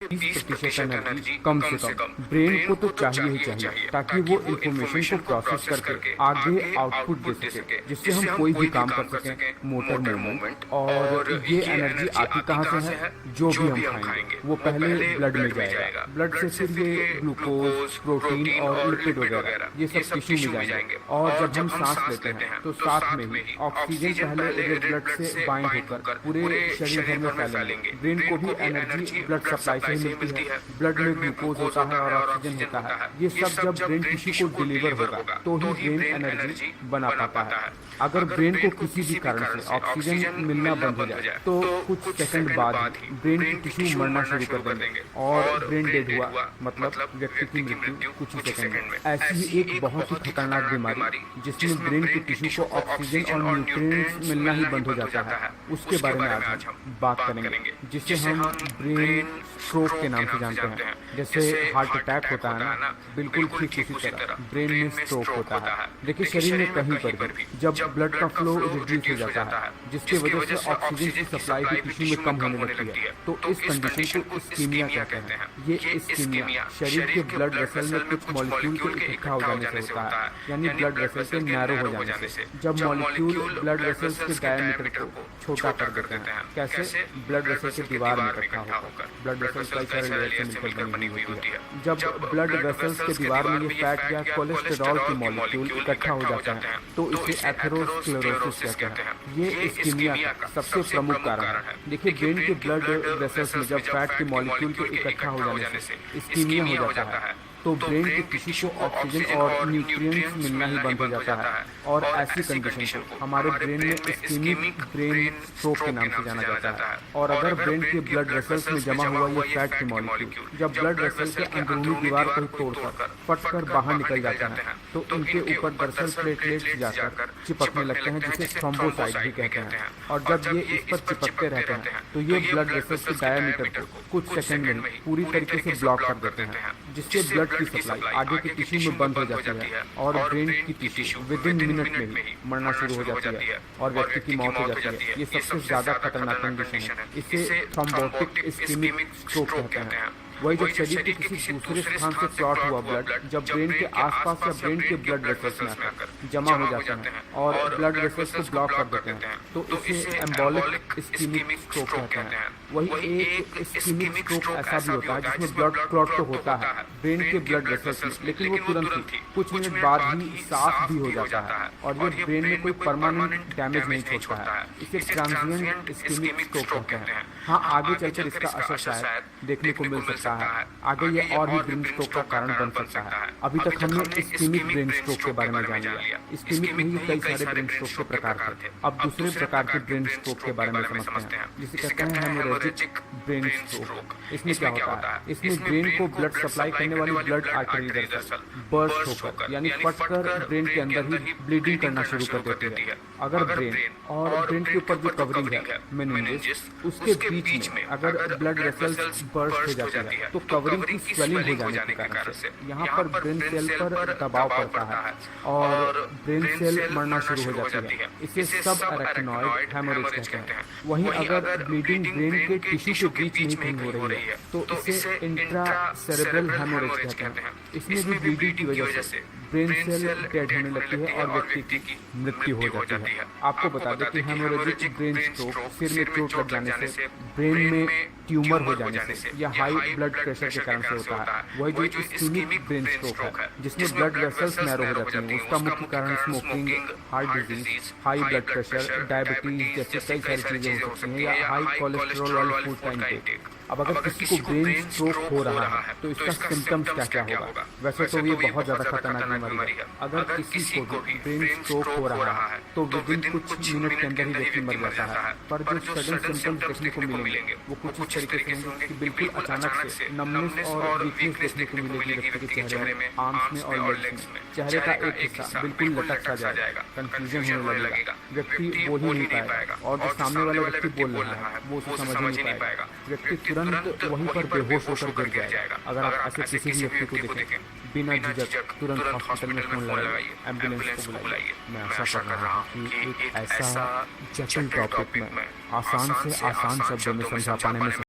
30% energy कम से कम brain को तो चाहिए ही चाहिए ताकि वो इन्फॉर्मेशन को प्रोसेस करके आगे आउटपुट दे सके, जिससे हम कोई भी काम कर सकें, मोटर मूवमेंट। और ये एनर्जी आती कहाँ से है? जो भी हम खाएंगे वो पहले ब्लड में जाएगा, ब्लड से फिर ये ग्लूकोज, प्रोटीन और लिपिड वगैरह ये सब टिश्यू में जाएंगे। और जब हम सांस लेते हैं तो साथ में ही ऑक्सीजन पहले रेड ब्लड से बाइंड होकर पूरे शरीर भर में फैलेंगे। ब्रेन को भी एनर्जी ब्लड सप्लाई से ही मिलती है। ब्लड में ग्लूकोज होता है और ऑक्सीजन होता है। ये सब जब ब्रेन टिश्यू को डिलीवर होगा तो ही ब्रेन एनर्जी बना पाता है। अगर ब्रेन को किसी भी कारण से ऑक्सीजन मिलना बंद हो जाए तो कुछ सेकंड बाद ही ब्रेन की टिश्यू मरना शुरू कर देंगे और ब्रेन डेड हुआ, मतलब व्यक्ति की मृत्यु कुछ ही सेकंड में। ऐसी एक बहुत ही खतरनाक बीमारी जिसमें ब्रेन की टिश्यू को ऑक्सीजन और न्यूट्रिएंट्स मिलना ही बंद हो जाता है, उसके बारे में आज हम बात करेंगे, जिसे हम ब्रेन स्ट्रोक के नाम से जानते हैं। जैसे हार्ट अटैक होता है ना, बिल्कुल ठीक उसी तरह ब्रेन में स्ट्रोक होता है। देखिए, शरीर में कहीं पर भी जब ब्लड का फ्लो रिड्यूस हो जाता है, जिसकी वजह से ऑक्सीजन की सप्लाई भी टिश्यू में कम होने लगती है, तो इस कंडीशन को इस्कीमिया कहते हैं। ये इस्कीमिया शरीर के ब्लड वेसल में कुछ मॉलिक्यूल के इकट्ठा हो जाने से होता है, यानी ब्लड वेसल के नैरो हो जाने से। जब मॉलिक्यूल ब्लड वेसल्स के डायमीटर को छोटा कर देते हैं, कैसे? ब्लड वेसल के दीवार में इकट्ठा होकर। ब्लड वेसल्स कई सारे लेयर से मिलकर बनी हुई होती है। जब ब्लड वेसल्स के दीवार में ये फैट या कोलेस्टेरॉल के मॉलिक्यूल इकट्ठा हो जाते हैं तो इसे एथेरोस्क्लेरोसिस कहते हैं। ये इस्कीमिया का सबसे प्रमुख कारण है। देखिए, ब्रेन के ब्लड वेसल्स में जब फैट के मॉलिक्यूल के इकट्ठा हो जाने से इस्कीमिया हो जाता है तो ब्रेन के टिश्यू को ऑक्सीजन और न्यूट्रिएंट्स मिलना ही बंद हो जाता है। और ऐसी कंडीशन को हमारे ब्रेन में इस्कीमिक ब्रेन स्ट्रोक के नाम से जाना जाता है। और अगर ब्रेन के ब्लड वेसल्स में जमा हुआ ये फैट के मॉलिक्यूल जब ब्लड वेसल के अंदरूनी दीवार को तोड़कर फटकर बाहर निकल जाते हैं तो उनके ऊपर दरअसल प्लेटलेट्स जाकर चिपकने लगते हैं, जिसे थ्रोम्बोसाइट भी कहते हैं। और जब ये इस पर चिपकते रहते हैं तो ये ब्लड वेसल्स के डायमीटर को कुछ सेकंड में पूरी तरीके से ब्लॉक कर देते हैं, जिससे ब्लड की सप्लाई आगे के टिश्यू में बंद हो जाती है और ब्रेन की टिश्यू विदिन मिनट में ही मरना शुरू हो जाती है और व्यक्ति की मौत हो जाती है। ये सबसे ज्यादा खतरनाक कंडीशन है। इसे थ्रोम्बोटिक इस्कीमिक स्ट्रोक कहते हैं। वही जब शरीर के किसी दूसरे स्थान से क्लॉट हुआ ब्लड जब ब्रेन के आसपास या ब्रेन के ब्लड वेसल्स में आकर जमा हो जाते हैं और ब्लड वेसल्स को ब्लॉक कर देते हैं तो इसे एम्बोलिक इस्कीमिक स्ट्रोक कहते हैं। वही एक इस्कीमिक स्ट्रोक ऐसा भी होता है जिसमें ब्लड क्लॉट तो होता है ब्रेन के ब्लड वेसल्स में, लेकिन वो तुरंत ही कुछ मिनट बाद ही साफ भी हो जाता है और ये ब्रेन में कोई परमानेंट डैमेज नहीं छोड़ता है। इसे ट्रांजिएंट इस्कीमिक स्ट्रोक कहते हैं। हाँ, आगे चलकर इसका असर शायद देखने को मिल सकता है। आगे ये और भी ब्रेन स्ट्रोक का कारण बन सकता है। अभी तक हमने इस्कीमिक ब्रेन स्ट्रोक के बारे में जान लिया। इस्कीमिक में ही कई सारे ब्रेन स्ट्रोक के प्रकार थे। अब दूसरे प्रकार के ब्रेन स्ट्रोक के बारे में समझते हैं, जिसे कहते हैं हेमोरेजिक ब्रेन स्ट्रोक। इसमें क्या होता है? इसमें ब्रेन को ब्लड सप्लाई करने वाली ब्लड आर्टरी दरअसल बर्स्ट होकर यानी फटकर ब्रेन के अंदर ही ब्लीडिंग करना शुरू कर देती है। अगर ब्रेन और ब्रेन के ऊपर जो कवरिंग है मेनिंजेस, उसके बीच में अगर ब्लड वेसल्स बर्स्ट हो जाती है तो कवरिंग की स्वेलिंग हो जाने के कारण से यहाँ पर ब्रेन सेल पर दबाव पड़ता है और ब्रेन सेल मरना शुरू हो जाती है। इसे सब अरेक्नोइड हेमोरेज कहते हैं। वहीं अगर ब्लीडिंग ब्रेन के टिश्यू के बीच में ही हो रही है तो इसे इंट्रा सेरेब्रल हेमोरेज कहते हैं। इसमें भी ब्लीडिंग की वजह से ब्रेन सेल डेड होने लगती है और व्यक्ति की मृत्यु हो जाती है। आपको बता दें कि हेमोरेजिक ब्रेन स्ट्रोक सिर में चोट लग जाने से, ब्रेन में ट्यूमर हो जाने से या हाई ब्लड प्रेशर के कारण से होता है। वही जो इस्कीमिक ब्रेन स्ट्रोक है जिसमें ब्लड वेसल्स नैरो हो जाते हैं, उसका मुख्य कारण smoking, heart disease, high blood pressure, diabetes जैसी कई सारी चीजें हो सकती हैं या हाई कोलेस्ट्रॉल वाले फूड का इंटेक। अब अगर किसी को ब्रेन स्ट्रोक हो रहा है तो इसका सिम्टम्स क्या क्या होगा? वैसे तो ये बहुत ज्यादा खतरनाक बीमारी है। अगर किसी को भी ब्रेन स्ट्रोक हो रहा है तो विदिन कुछ मिनट के अंदर ही व्यक्ति मर जाता है। पर जो सडन सिम्टम्स देखने को मिलेंगे वो कुछ इस तरीके से होंगे कि बिल्कुल अचानक से नमनेस और वीकनेस देखने को मिलेगी व्यक्ति के चेहरे में, आर्म्स में और लेग्स में। चेहरे का एक हिस्सा बिल्कुल लटक सा जाएगा, कंफ्यूजन होने लगेगा, व्यक्ति बोल ही नहीं पाएगा और जो सामने वाला व्यक्ति बोल रहा है वो उसे समझ ही नहीं पाएगा। व्यक्ति तुरंत वहीं पर बेहोश होकर गिर जाएगा। अगर आप ऐसे किसी भी व्यक्ति को देखें बिना झिझक तुरंत हॉस्पिटल में फोन लगाइए, एम्बुलेंस को बुलाइए। मैं आशा कर रहा हूँ कि एक ऐसा जटिल टॉपिक में आसान से आसान शब्दों में समझा पाने में